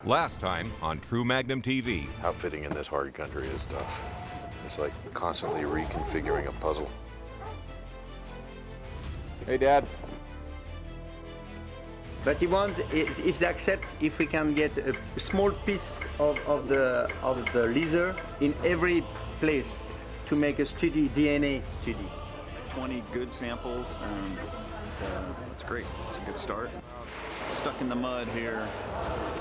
Last time on True Magnum TV. Outfitting in this hard country is tough. It's like constantly reconfiguring a puzzle. Hey, Dad. But he wants, if they accept, if we can get a small piece of the leather in every place to make a study, DNA study. 20 good samples, and it's great. It's a good start. Stuck in the mud here.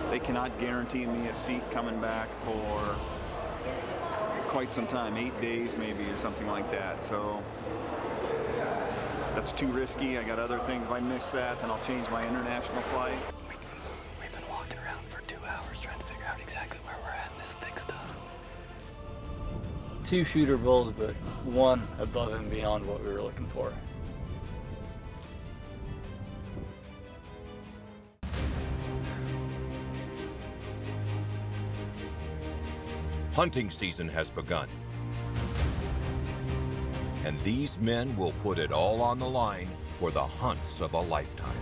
They cannot guarantee me a seat coming back for quite some time, 8 days maybe or something like that. So that's too risky. I got other things. If I miss that, then I'll change my international flight. We've been walking around for 2 hours trying to figure out exactly where we're at in this thick stuff. 2 shooter bulls, but 1 above and beyond what we were looking for. Hunting season has begun. And these men will put it all on the line for the hunts of a lifetime.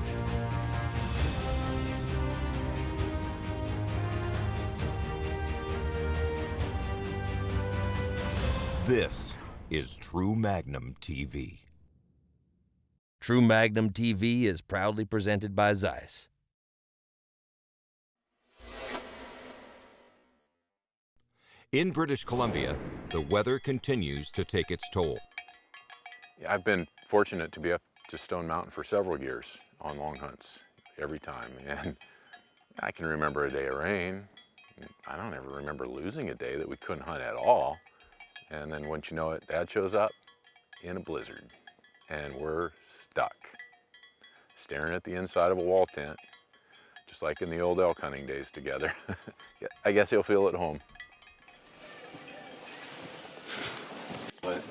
This is True Magnum TV. True Magnum TV is proudly presented by Zeiss. In British Columbia, the weather continues to take its toll. I've been fortunate to be up to Stone Mountain for several years on long hunts, every time. And I can remember a day of rain. I don't ever remember losing a day that we couldn't hunt at all. And then once you know it, Dad shows up in a blizzard and we're stuck, staring at the inside of a wall tent, just like in the old elk hunting days together. I guess he'll feel at home. What?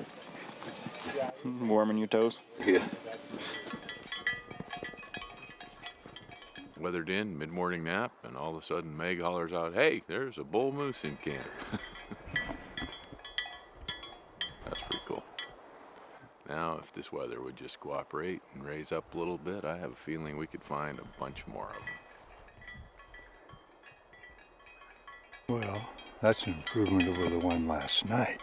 Warming your toes? Yeah. Weathered in, mid-morning nap, and all of a sudden Meg hollers out, "Hey, there's a bull moose in camp." That's pretty cool. Now, if this weather would just cooperate and raise up a little bit, I have a feeling we could find a bunch more of them. Well, that's an improvement over the one last night.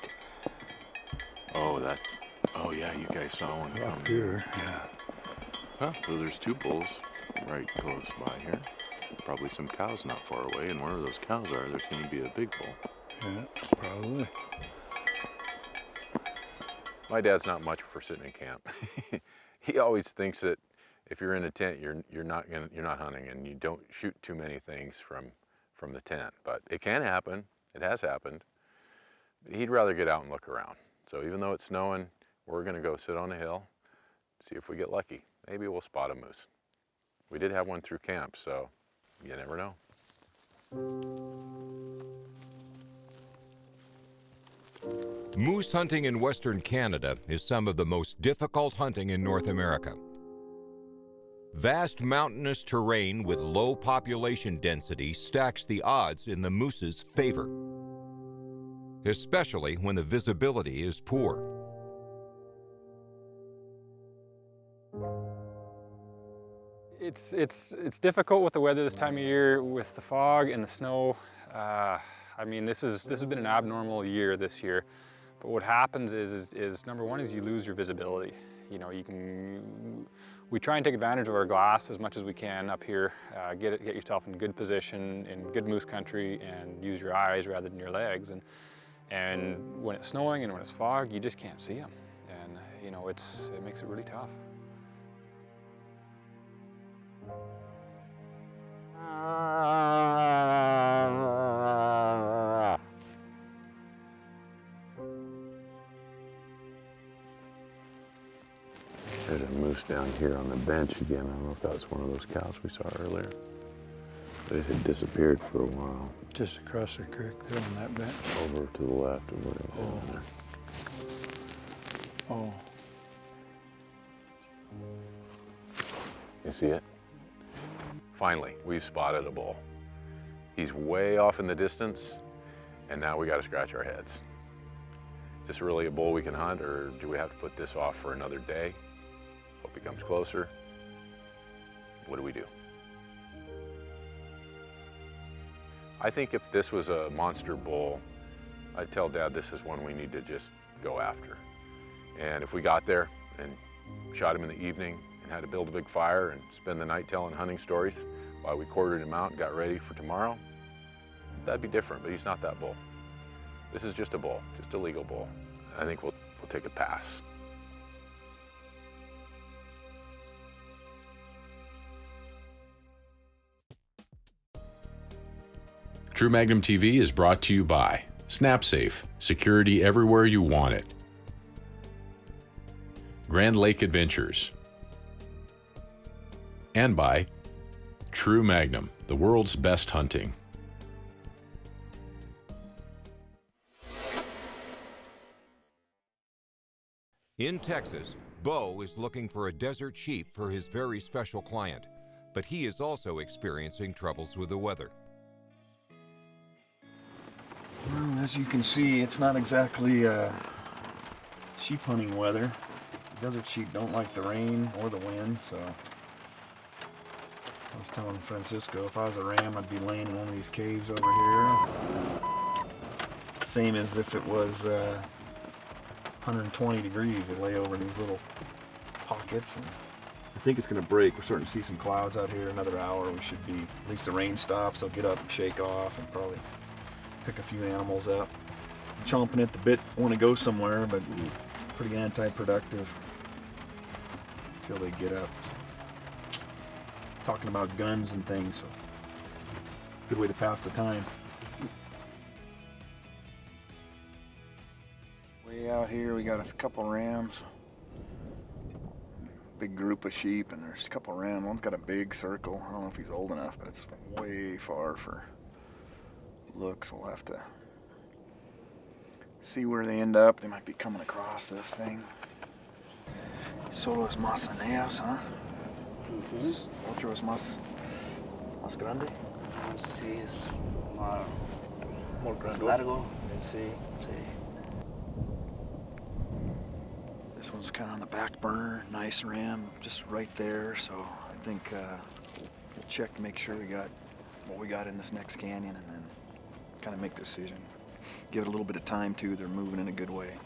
Oh yeah, you guys saw one Up here, yeah. Huh, so there's 2 bulls right close by here. Probably some cows not far away, and wherever those cows are, there's going to be a big bull. Yeah, probably. My dad's not much for sitting in camp. He always thinks that if you're in a tent, you're not hunting, and you don't shoot too many things from the tent. But it can happen. It has happened. He'd rather get out and look around. So even though it's snowing, we're going to go sit on a hill, see if we get lucky. Maybe we'll spot a moose. We did have one through camp, so you never know. Moose hunting in Western Canada is some of the most difficult hunting in North America. Vast mountainous terrain with low population density stacks the odds in the moose's favor, especially when the visibility is poor. It's difficult with the weather this time of year, with the fog and the snow. I mean, this has been an abnormal year this year. But what happens is number one is you lose your visibility. You know, we try and take advantage of our glass as much as we can up here. Get yourself in good position in good moose country and use your eyes rather than your legs. And when it's snowing and when it's fog, you just can't see them. And you know, it makes it really tough. There's a moose down here on the bench again. I don't know if that was one of those cows we saw earlier. They had disappeared for a while. Just across the creek there on that bench. Over to the left of where they were there. Oh. You see it? Finally, we've spotted a bull. He's way off in the distance, and now we got to scratch our heads. Is this really a bull we can hunt, or do we have to put this off for another day? Hope he comes closer. What do we do? I think if this was a monster bull, I'd tell Dad this is one we need to just go after. And if we got there and shot him in the evening and had to build a big fire and spend the night telling hunting stories while we quartered him out and got ready for tomorrow, that'd be different, but he's not that bull. This is just a bull, just a legal bull. I think we'll take a pass. True Magnum TV is brought to you by SnapSafe, security everywhere you want it. Grand Lake Adventures. And by True Magnum, the world's best hunting. In Texas, Bo is looking for a desert sheep for his very special client, but he is also experiencing troubles with the weather. Well, as you can see, it's not exactly sheep hunting weather. Desert sheep don't like the rain or the wind, so I was telling Francisco if I was a ram, I'd be laying in one of these caves over here. Same as if it was 120 degrees. They lay over these little pockets, and I think it's going to break. We're starting to see some clouds out here. Another hour, we should be, at least the rain stops. They'll get up and shake off and probably pick a few animals up. Chomping at the bit, want to go somewhere, but pretty anti-productive until they get up. Talking about guns and things, so good way to pass the time. Way out here we got a couple rams, big group of sheep, and there's a couple rams. One's got a big circle. I don't know if he's old enough, but it's way far for looks. We'll have to see where they end up. They might be coming across this thing. Solo es más añeos, huh? Otro es más grande. Sí, es más largo. Sí. This one's kind of on the back burner. Nice ram, just right there. So I think we'll check to make sure we got what we got in this next canyon, and then kind of make a decision. Give it a little bit of time too. They're moving in a good way.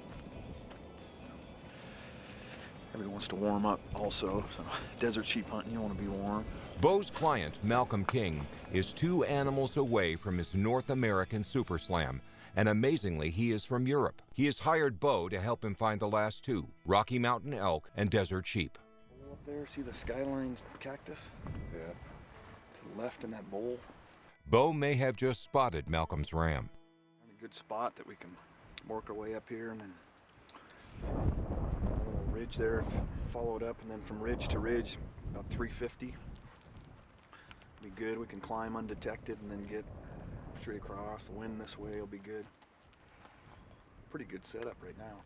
Everyone wants to warm up also, so desert sheep hunting, you want to be warm. Bo's client, Malcolm King, is 2 animals away from his North American Super Slam, and amazingly, he is from Europe. He has hired Bo to help him find the last 2, Rocky Mountain elk and desert sheep. Up there, see the skyline cactus? Yeah. To the left in that bowl. Bo may have just spotted Malcolm's ram. A good spot that we can work our way up here, and then a little ridge there, follow it up, and then from ridge to ridge, about 350. Be good. We can climb undetected and then get straight across. The wind this way will be good. Pretty good setup right now.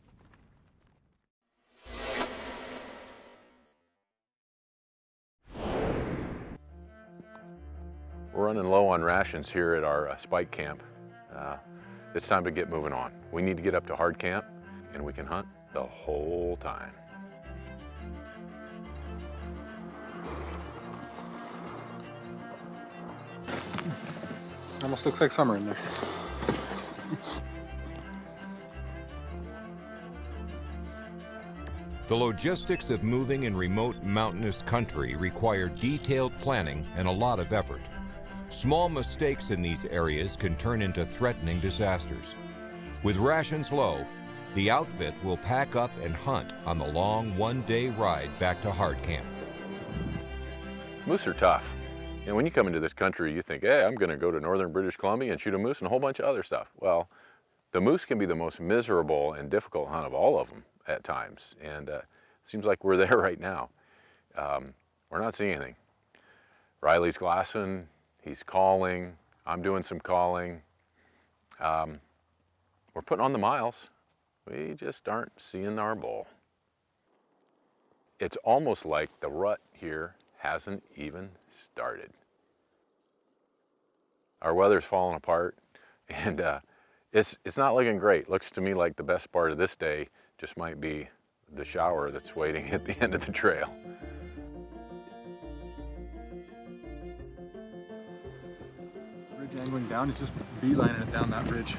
We're running low on rations here at our spike camp. It's time to get moving on. We need to get up to hard camp, and we can hunt the whole time. Almost looks like summer in there. The logistics of moving in remote mountainous country require detailed planning and a lot of effort. Small mistakes in these areas can turn into threatening disasters. With rations low, the outfit will pack up and hunt on the long one-day ride back to hard camp. Moose are tough. And when you come into this country, you think, hey, I'm going to go to northern British Columbia and shoot a moose and a whole bunch of other stuff. Well, the moose can be the most miserable and difficult hunt of all of them at times. And it seems like we're there right now. We're not seeing anything. Riley's glassing, he's calling, I'm doing some calling. We're putting on the miles. We just aren't seeing our bull. It's almost like the rut here hasn't even started. Our weather's falling apart, and it's not looking great. Looks to me like the best part of this day just might be the shower that's waiting at the end of the trail. Ridge angling down, he's just beelining it down that ridge.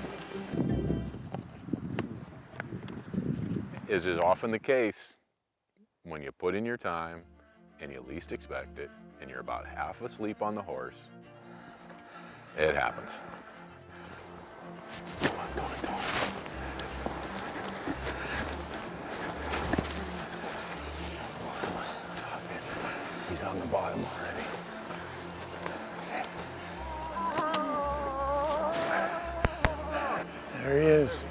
As is often the case, when you put in your time and you least expect it, and you're about half asleep on the horse, it happens. Come on, come on, come on. He's on the bottom already. There he is.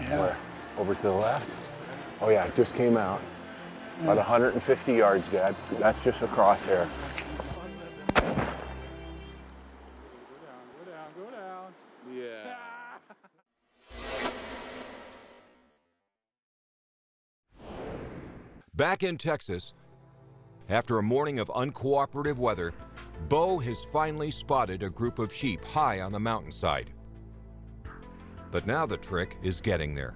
Yeah. Where? Over to the left? Oh yeah, it just came out. About 150 yards, Dad. That's just a crosshair. Go down, go down. Yeah. Back in Texas, after a morning of uncooperative weather, Bo has finally spotted a group of sheep high on the mountainside. But now the trick is getting there.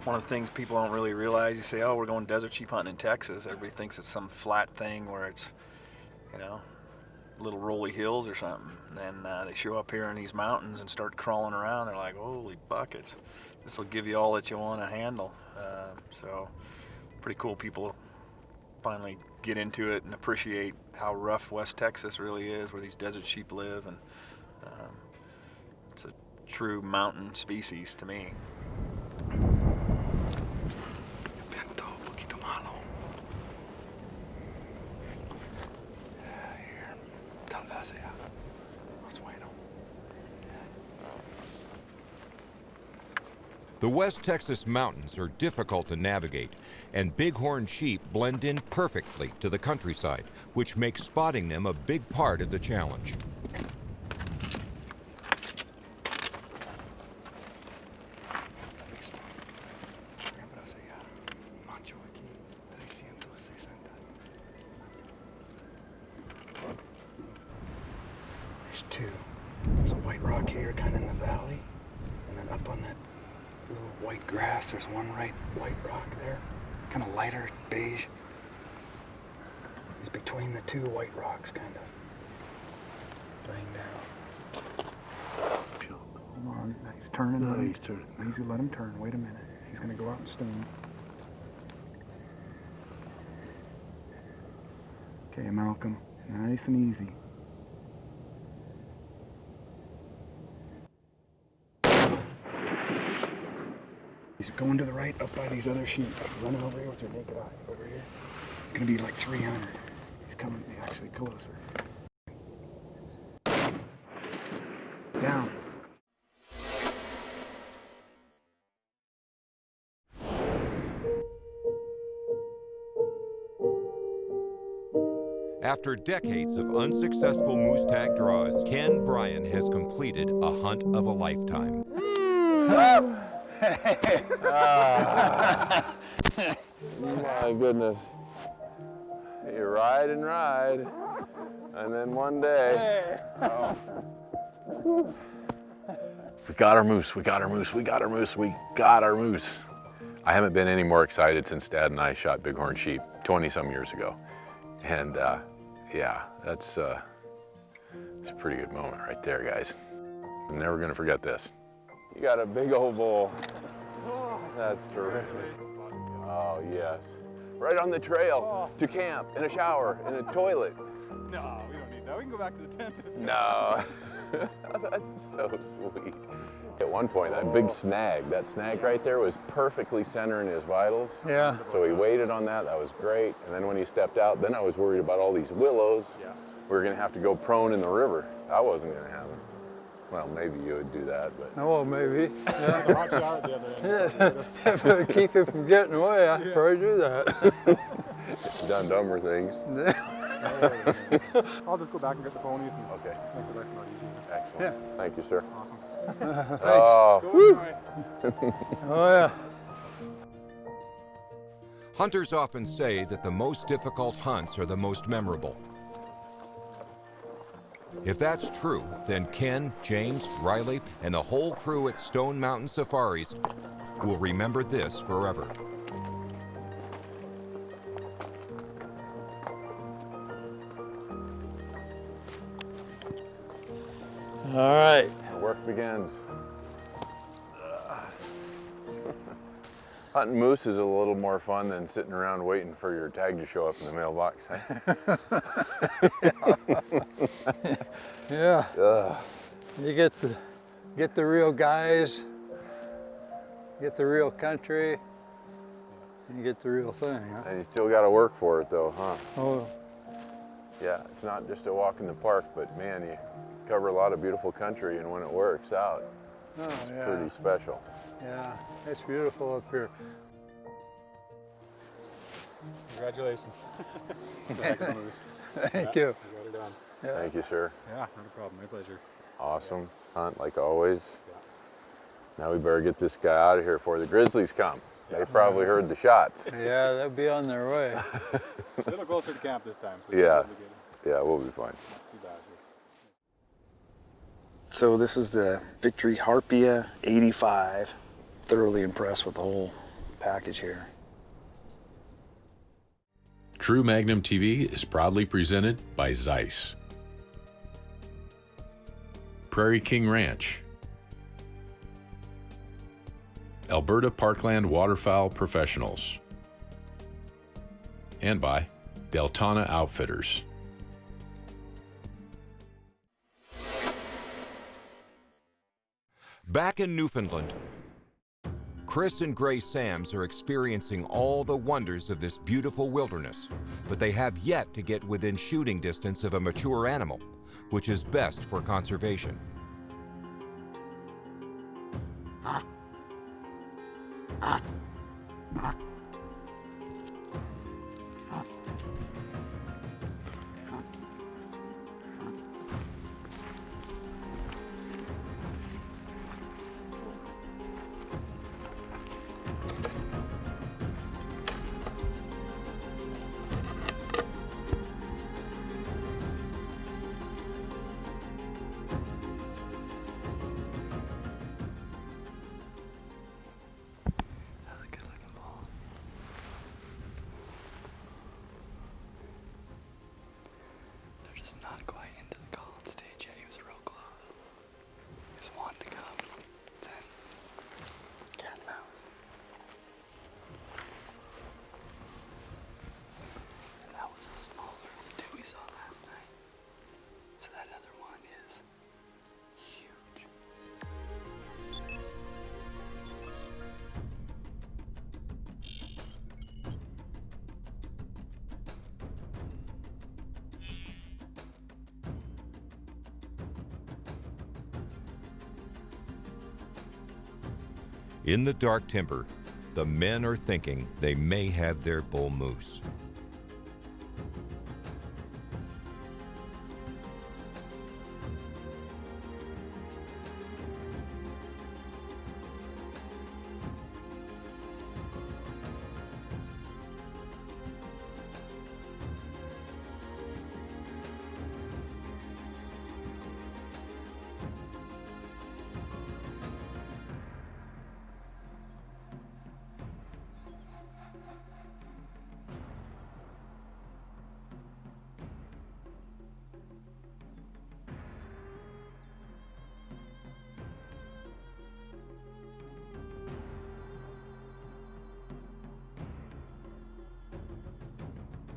One of the things people don't really realize, you say, oh, we're going desert sheep hunting in Texas. Everybody thinks it's some flat thing where it's, you know, little rolly hills or something. And then they show up here in these mountains and start crawling around. They're like, holy buckets. This will give you all that you want to handle. So pretty cool. People finally get into it and appreciate how rough West Texas really is, where these desert sheep live. And it's a true mountain species to me. The West Texas mountains are difficult to navigate, and bighorn sheep blend in perfectly to the countryside, which makes spotting them a big part of the challenge. There's two. There's a white rock here, kind of in the valley, and then up on that little white grass, there's one white rock there, kind of lighter beige. He's between the two white rocks, kind of laying down. Hold on, now he's turning. No, he's turning. Easy, let him turn. Wait a minute. He's gonna go out and stone. Okay, Malcolm, nice and easy. He's going to the right, up by these other sheep. Running over here with your naked eye. Over here. It's gonna be like 300. He's coming actually closer. Down. After decades of unsuccessful moose tag draws, Ken Bryan has completed a hunt of a lifetime. My goodness. You ride and ride, and then one day, we got our moose, we got our moose, we got our moose, we got our moose. I haven't been any more excited since Dad and I shot bighorn sheep 20-some years ago. And yeah, it's a pretty good moment right there, guys. I'm never gonna forget this. You got a big old bull. That's terrific. Oh, yes. Right on the trail to camp, in a shower, in a toilet. No, we don't need that. We can go back to the tent. No. That's so sweet. At one point, that big snag, that snag right there was perfectly centering his vitals. Yeah. So he waited on that. That was great. And then when he stepped out, then I was worried about all these willows. Yeah. We were going to have to go prone in the river. That wasn't going to happen. Well, maybe you would do that, but... Oh, maybe. Yeah. The hot shower at the other end. Yeah. If it keep it from getting away, I'd probably do that. Done dumber things. I'll just go back and get the ponies and Okay. make the life a lot easier. Excellent. Yeah. Thank you, sir. Awesome. Thanks. Oh. Oh, yeah. Hunters often say that the most difficult hunts are the most memorable. If that's true, then Ken, James, Riley, and the whole crew at Stone Mountain Safaris will remember this forever. begins. Hunting moose is a little more fun than sitting around waiting for your tag to show up in the mailbox. Yeah. You get the real guys, get the real country, and you get the real thing. Huh? And you still got to work for it though, huh? Oh. Yeah, it's not just a walk in the park, but man, you cover a lot of beautiful country, and when it works out, it's pretty special. Yeah, it's beautiful up here. Congratulations. Thank you. You got it done. Yeah. Thank you, sir. Yeah, not a problem. My pleasure. Awesome hunt, like always. Now we better get this guy out of here before the grizzlies come. They probably heard the shots. Yeah, they'll be on their way. A little closer to camp this time. So Yeah, yeah, we'll be fine. Too bad. So this is the Victory Harpia 85. Thoroughly impressed with the whole package here. True Magnum TV is proudly presented by Zeiss, Prairie King Ranch, Alberta Parkland Waterfowl Professionals, and by Deltona Outfitters. Back in Newfoundland, Chris and Gray Sams are experiencing all the wonders of this beautiful wilderness, but they have yet to get within shooting distance of a mature animal, which is best for conservation. That's a good looking bull. They're just not quite into the calling stage yet. He was real close. He was wanting to come. Then cat and mouse. And that was the smaller of the two we saw last night. So that other one is huge. In the dark timber, the men are thinking they may have their bull moose.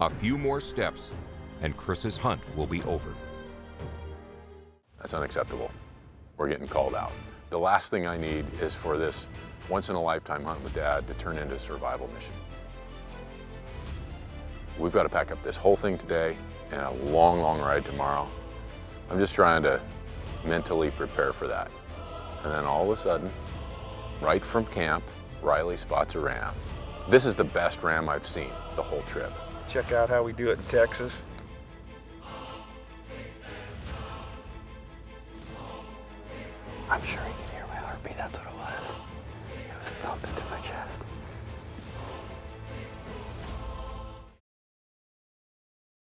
A few more steps, and Chris's hunt will be over. That's unacceptable. We're getting called out. The last thing I need is for this once-in-a-lifetime hunt with Dad to turn into a survival mission. We've got to pack up this whole thing today and a long, long ride tomorrow. I'm just trying to mentally prepare for that. And then all of a sudden, right from camp, Riley spots a ram. This is the best ram I've seen the whole trip. Check out how we do it in Texas. I'm sure he can